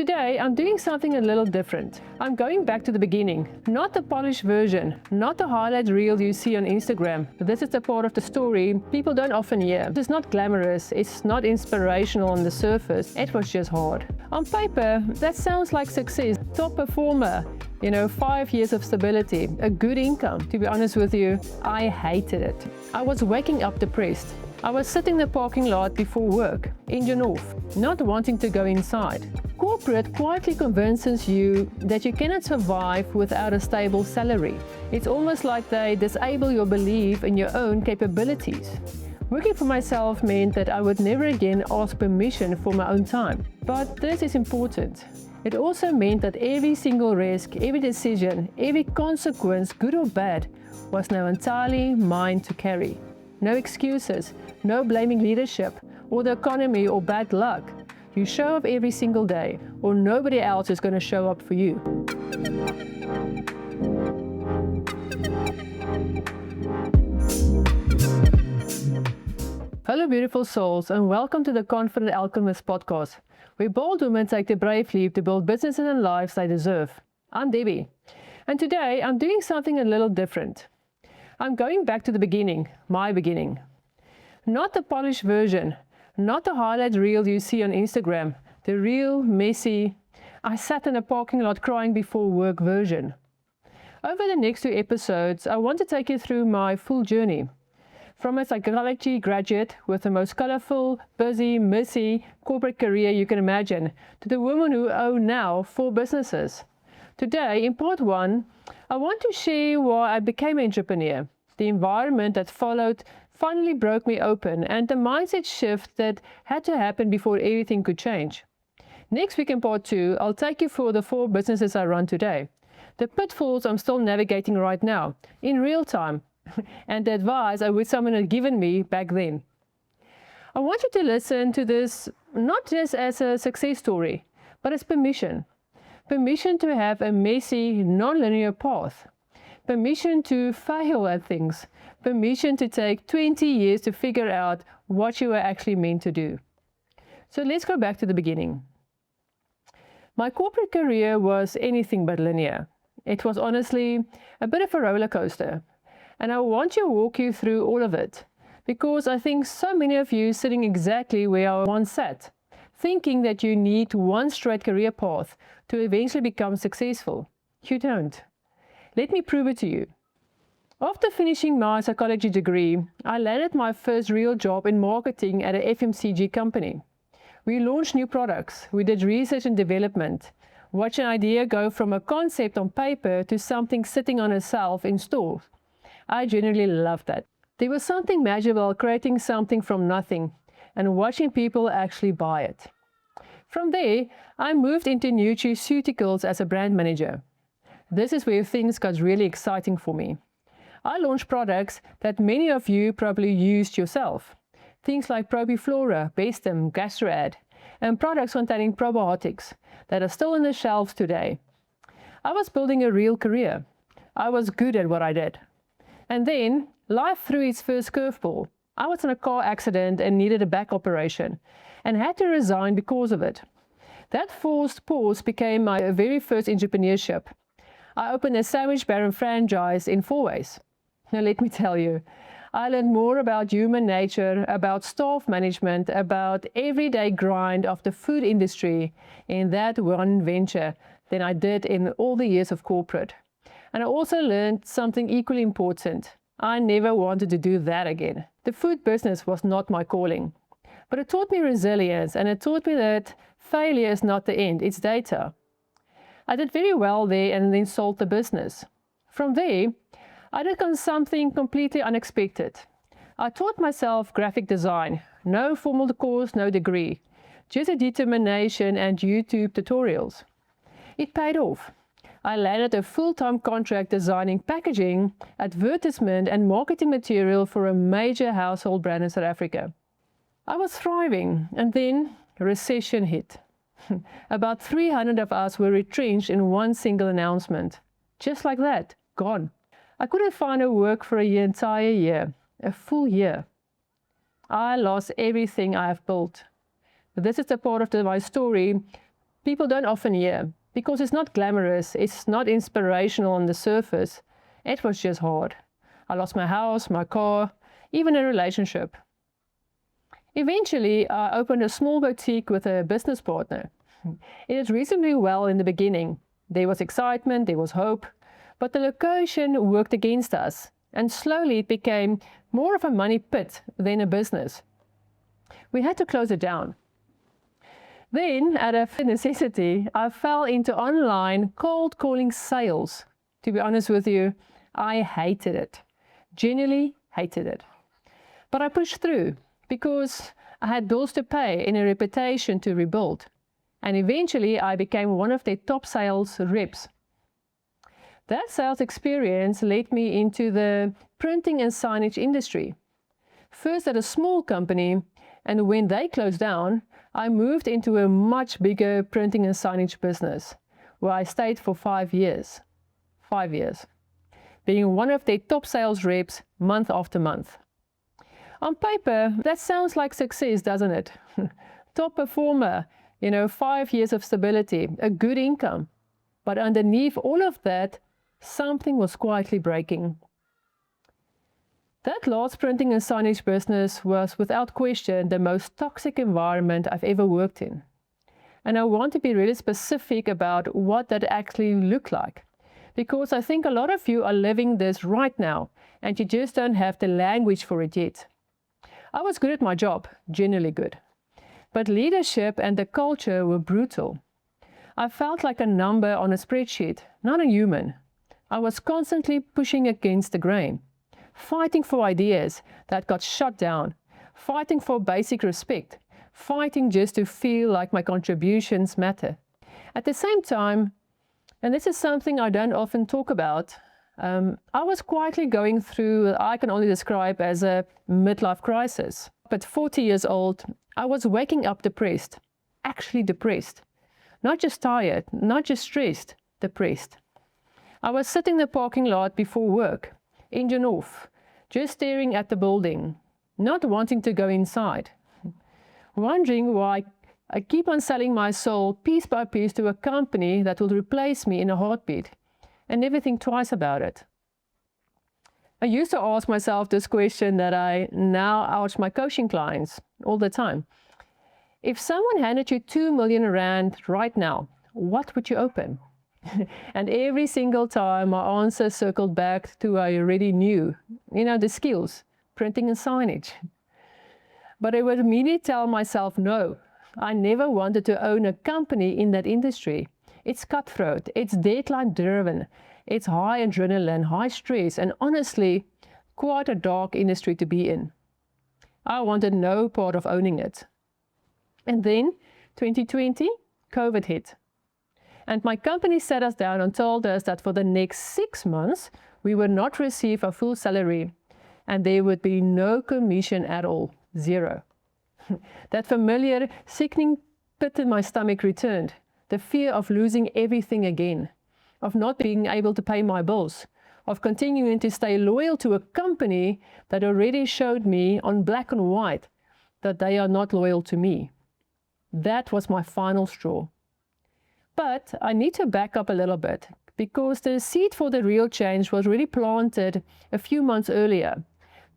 Today, I'm doing something a little different. I'm going back to the beginning, not the polished version, not the highlight reel you see on Instagram. This is the part of the story people don't often hear. It's not glamorous, it's not inspirational on the surface, it was just hard. On paper, that sounds like success, top performer, 5 years of stability, a good income. To be honest with you, I hated it. I was waking up depressed. I was sitting in the parking lot before work, engine off, not wanting to go inside. Corporate quietly convinces you that you cannot survive without a stable salary. It's almost like they disable your belief in your own capabilities. Working for myself meant that I would never again ask permission for my own time. But this is important. It also meant that every single risk, every decision, every consequence, good or bad, was now entirely mine to carry. No excuses, no blaming leadership or the economy or bad luck. You show up every single day, or nobody else is going to show up for you. Hello beautiful souls, and welcome to the Confident Alchemist podcast, where bold women take the brave leap to build businesses and lives they deserve. I'm Debbie, and today I'm doing something a little different. I'm going back to the beginning, my beginning. Not the polished version, not the highlight reel you see on Instagram, the real, messy, I sat in a parking lot crying before work version. Over the next 2 episodes, I want to take you through my full journey. From a psychology graduate with the most colorful, busy, messy corporate career you can imagine, to the woman who owns now 4 businesses. Today, in part 1, I want to share why I became an entrepreneur, the environment that followed finally broke me open, and the mindset shift that had to happen before everything could change. Next week in part 2, I'll take you through the 4 businesses I run today, the pitfalls I'm still navigating right now, in real time, and the advice I wish someone had given me back then. I want you to listen to this not just as a success story, but as permission. Permission to have a messy, non-linear path. Permission to fail at things. Permission to take 20 years to figure out what you were actually meant to do. So let's go back to the beginning. My corporate career was anything but linear. It was honestly a bit of a roller coaster. And I want to walk you through all of it, because I think so many of you sitting exactly where I once sat, thinking that you need one straight career path to eventually become successful. You don't. Let me prove it to you. After finishing my psychology degree, I landed my first real job in marketing at an FMCG company. We launched new products, we did research and development, watched an idea go from a concept on paper to something sitting on a shelf in stores. I genuinely loved that. There was something magical creating something from nothing and watching people actually buy it. From there, I moved into nutraceuticals as a brand manager. This is where things got really exciting for me. I launched products that many of you probably used yourself. Things like Probiflora, Bestem, GastroAd, and products containing probiotics that are still on the shelves today. I was building a real career. I was good at what I did. And then, life threw its first curveball. I was in a car accident and needed a back operation, and had to resign because of it. That forced pause became my very first entrepreneurship. I opened a Sandwich Baron franchise in 4 ways. Now let me tell you, I learned more about human nature, about staff management, about everyday grind of the food industry in that one venture than I did in all the years of corporate. And I also learned something equally important. I never wanted to do that again. The food business was not my calling. But it taught me resilience, and it taught me that failure is not the end, it's data. I did very well there and then sold the business. From there, I did something completely unexpected. I taught myself graphic design. No formal course, no degree. Just a determination and YouTube tutorials. It paid off. I landed a full-time contract designing packaging, advertisement and marketing material for a major household brand in South Africa. I was thriving, and then a recession hit. About 300 of us were retrenched in one single announcement. Just like that, gone. I couldn't find a work for an entire year, a full year. I lost everything I have built. This is the part of my story people don't often hear, because it's not glamorous, it's not inspirational on the surface. It was just hard. I lost my house, my car, even a relationship. Eventually, I opened a small boutique with a business partner. It did reasonably well in the beginning. There was excitement, there was hope, but the location worked against us, and slowly it became more of a money pit than a business. We had to close it down. Then, out of necessity, I fell into online cold calling sales. To be honest with you, I hated it. Genuinely hated it. But I pushed through because I had bills to pay and a reputation to rebuild. And eventually I became one of their top sales reps. That sales experience led me into the printing and signage industry. First at a small company, and when they closed down, I moved into a much bigger printing and signage business, where I stayed for 5 years. 5 years. Being one of their top sales reps month after month. On paper, that sounds like success, doesn't it? Top performer, 5 years of stability, a good income. But underneath all of that, something was quietly breaking. That last printing and signage business was without question the most toxic environment I've ever worked in. And I want to be really specific about what that actually looked like. Because I think a lot of you are living this right now, and you just don't have the language for it yet. I was good at my job, generally good. But leadership and the culture were brutal. I felt like a number on a spreadsheet, not a human. I was constantly pushing against the grain, fighting for ideas that got shut down, fighting for basic respect, fighting just to feel like my contributions matter. At the same time, and this is something I don't often talk about, I was quietly going through, I can only describe as a midlife crisis. But 40 years old, I was waking up depressed, actually depressed. Not just tired, not just stressed, depressed. I was sitting in the parking lot before work, engine off, just staring at the building, not wanting to go inside, wondering why I keep on selling my soul piece by piece to a company that will replace me in a heartbeat, and never think twice about it. I used to ask myself this question that I now ask my coaching clients all the time. If someone handed you 2 million rand right now, what would you open? And every single time my answer circled back to I already knew, the skills, printing and signage. But I would immediately tell myself, no, I never wanted to own a company in that industry. It's cutthroat, it's deadline driven, it's high adrenaline, high stress, and honestly, quite a dark industry to be in. I wanted no part of owning it. And then, 2020, COVID hit. And my company sat us down and told us that for the next 6 months, we would not receive a full salary, and there would be no commission at all, zero. That familiar, sickening pit in my stomach returned. The fear of losing everything again, of not being able to pay my bills, of continuing to stay loyal to a company that already showed me on black and white that they are not loyal to me. That was my final straw. But I need to back up a little bit, because the seed for the real change was really planted a few months earlier,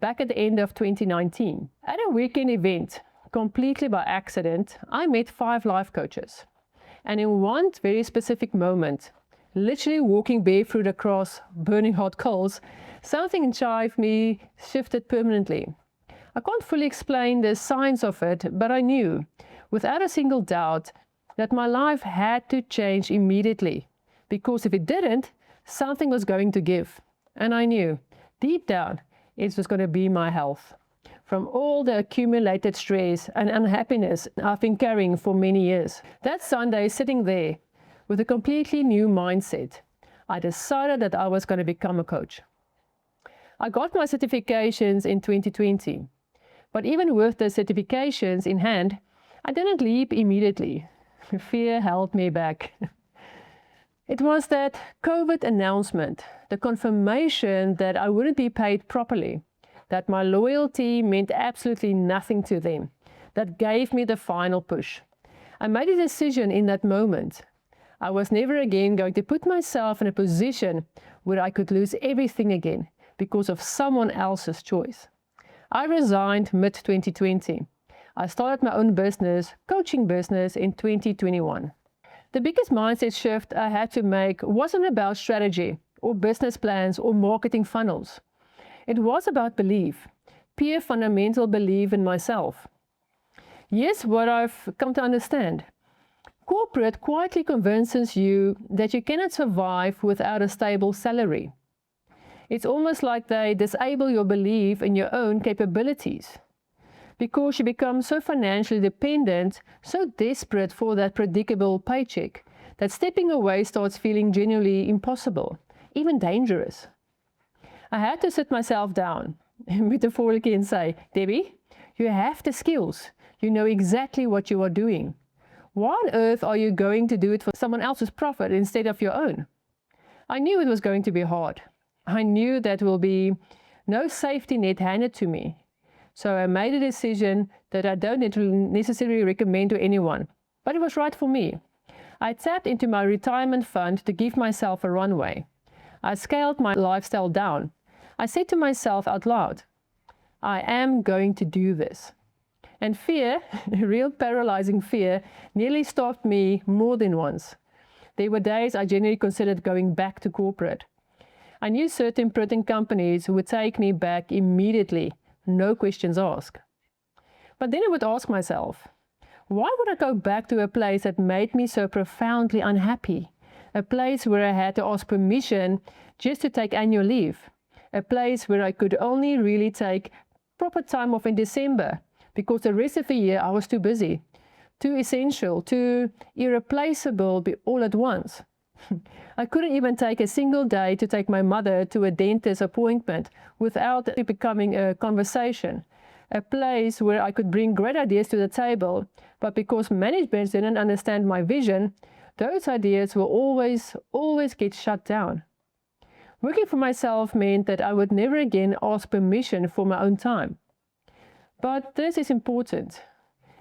back at the end of 2019. At a weekend event, completely by accident, I met 5 life coaches. And in one very specific moment, literally walking barefoot across burning hot coals, something inside me shifted permanently. I can't fully explain the science of it, but I knew, without a single doubt, that my life had to change immediately. Because if it didn't, something was going to give. And I knew, deep down, it was going to be my health. From all the accumulated stress and unhappiness I've been carrying for many years. That Sunday, sitting there with a completely new mindset, I decided that I was going to become a coach. I got my certifications in 2020, but even with the certifications in hand, I didn't leap immediately. Fear held me back. It was that COVID announcement, the confirmation that I wouldn't be paid properly, that my loyalty meant absolutely nothing to them, that gave me the final push. I made a decision in that moment. I was never again going to put myself in a position where I could lose everything again because of someone else's choice. I resigned mid-2020. I started my own business, coaching business, in 2021. The biggest mindset shift I had to make wasn't about strategy or business plans or marketing funnels. It was about belief, pure fundamental belief in myself. Here's what I've come to understand. Corporate quietly convinces you that you cannot survive without a stable salary. It's almost like they disable your belief in your own capabilities, because you become so financially dependent, so desperate for that predictable paycheck, that stepping away starts feeling genuinely impossible, even dangerous. I had to sit myself down, metaphorically, and say, Debbie, you have the skills. You know exactly what you are doing. Why on earth are you going to do it for someone else's profit instead of your own? I knew it was going to be hard. I knew that will be no safety net handed to me. So I made a decision that I don't necessarily recommend to anyone, but it was right for me. I tapped into my retirement fund to give myself a runway. I scaled my lifestyle down. I said to myself out loud, I am going to do this. And fear, real paralyzing fear, nearly stopped me more than once. There were days I genuinely considered going back to corporate. I knew certain printing companies would take me back immediately, no questions asked. But then I would ask myself, why would I go back to a place that made me so profoundly unhappy? A place where I had to ask permission just to take annual leave. A place where I could only really take proper time off in December, because the rest of the year I was too busy, too essential, too irreplaceable all at once. I couldn't even take a single day to take my mother to a dentist appointment without it becoming a conversation. A place where I could bring great ideas to the table, but because management didn't understand my vision, those ideas will always get shut down. Working for myself meant that I would never again ask permission for my own time. But this is important.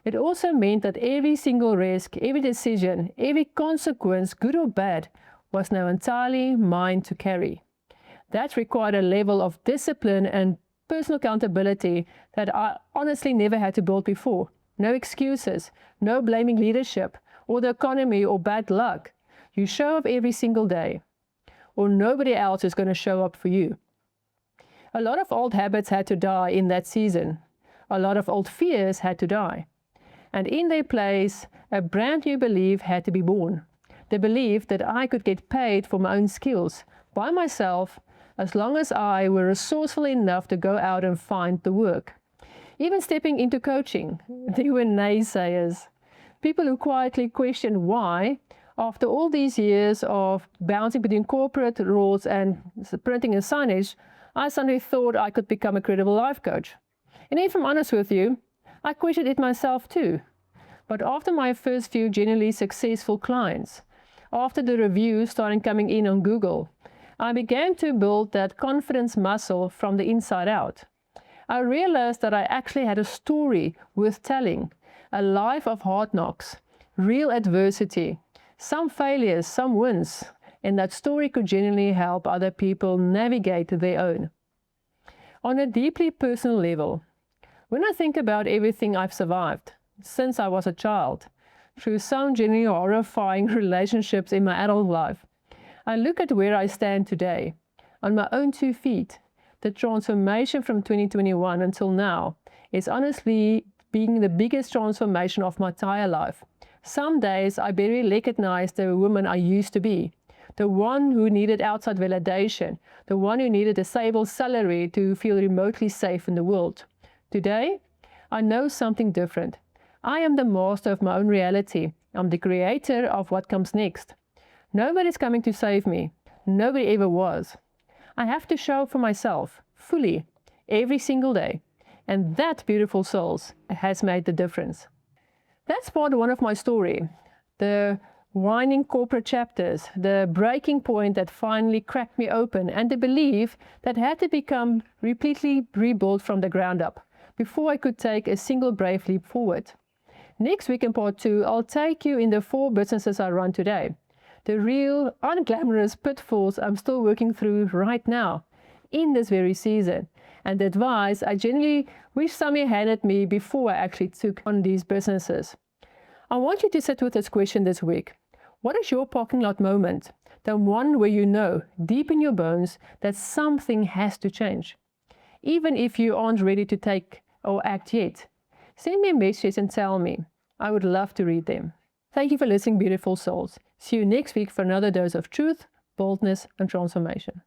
It also meant that every single risk, every decision, every consequence, good or bad, was now entirely mine to carry. That required a level of discipline and personal accountability that I honestly never had to build before. No excuses, no blaming leadership or the economy or bad luck. You show up every single day, or nobody else is going to show up for you. A lot of old habits had to die in that season. A lot of old fears had to die. And in their place, a brand new belief had to be born. The belief that I could get paid for my own skills by myself as long as I were resourceful enough to go out and find the work. Even stepping into coaching, there were naysayers. People who quietly questioned why, after all these years of bouncing between corporate roles and printing and signage, I suddenly thought I could become a credible life coach. And if I'm honest with you, I questioned it myself too. But after my first few genuinely successful clients, after the reviews started coming in on Google, I began to build that confidence muscle from the inside out. I realized that I actually had a story worth telling, a life of hard knocks, real adversity, some failures, some wins, and that story could genuinely help other people navigate their own. On a deeply personal level, when I think about everything I've survived since I was a child, through some genuinely horrifying relationships in my adult life, I look at where I stand today, on my own 2 feet. The transformation from 2021 until now is honestly being the biggest transformation of my entire life. Some days I barely recognize the woman I used to be, the one who needed outside validation, the one who needed a stable salary to feel remotely safe in the world. Today, I know something different. I am the master of my own reality. I'm the creator of what comes next. Nobody's coming to save me. Nobody ever was. I have to show up for myself, fully, every single day. And that, beautiful souls, has made the difference. That's part one of my story. The winding corporate chapters, the breaking point that finally cracked me open, and the belief that had to become completely rebuilt from the ground up before I could take a single brave leap forward. Next week in part 2, I'll take you in the 4 businesses I run today. The real, unglamorous pitfalls I'm still working through right now, in this very season, and the advice I genuinely wish somebody handed me before I actually took on these businesses. I want you to sit with this question this week. What is your parking lot moment? The one where you know, deep in your bones, that something has to change. Even if you aren't ready to take or act yet, send me a message and tell me. I would love to read them. Thank you for listening, beautiful souls. See you next week for another dose of truth, boldness, and transformation.